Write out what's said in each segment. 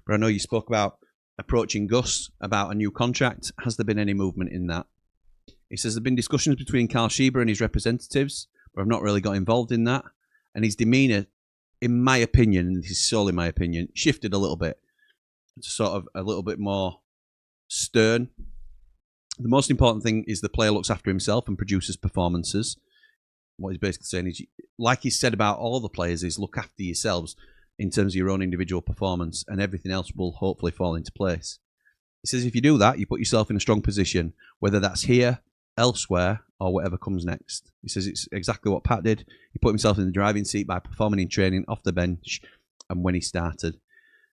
But I know you spoke about approaching Gus about a new contract. Has there been any movement in that? He says there have been discussions between Karl Schieber and his representatives, but I've not really got involved in that. And his demeanour, in my opinion, and this is solely my opinion, shifted a little bit to sort of a little bit more stern. The most important thing is the player looks after himself and produces performances. What he's basically saying is, like he said about all the players, is look after yourselves in terms of your own individual performance, and everything else will hopefully fall into place. He says if you do that, you put yourself in a strong position, whether that's here, elsewhere, or whatever comes next. He says it's exactly what Pat did. He put himself in the driving seat by performing in training, off the bench, and when he started.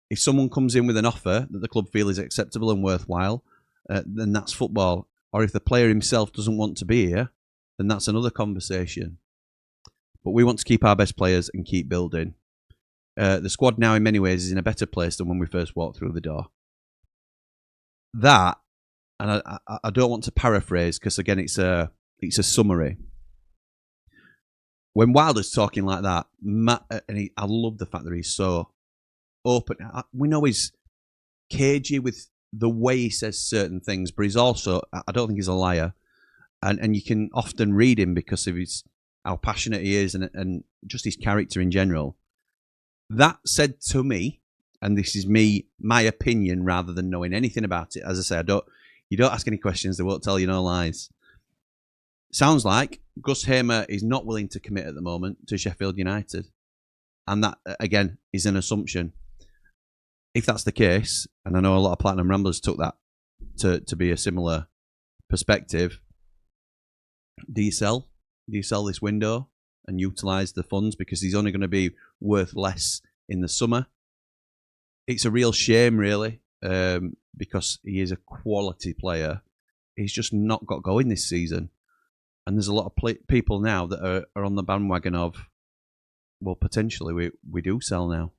If someone comes in with an offer that the club feel is acceptable and worthwhile, then that's football. Or if the player himself doesn't want to be here, then that's another conversation. But we want to keep our best players and keep building. The squad now, in many ways, is in a better place than when we first walked through the door. That, and I don't want to paraphrase because again, it's a summary. When Wilder's talking like that, I love the fact that he's so open. We know he's cagey with the way he says certain things, but he's also, I don't think he's a liar, and you can often read him because of how passionate he is and just his character in general. That said to me, and this is my opinion rather than knowing anything about it. As I say, you don't ask any questions; they won't tell you no lies. Sounds like Gus Hamer is not willing to commit at the moment to Sheffield United, and that again is an assumption. If that's the case, and I know a lot of Platinum Ramblers took that to be a similar perspective, do you sell? Do you sell this window and utilise the funds because he's only going to be worth less in the summer? It's a real shame, really, because he is a quality player. He's just not got going this season. And there's a lot of people now that are on the bandwagon of, well, potentially we do sell now.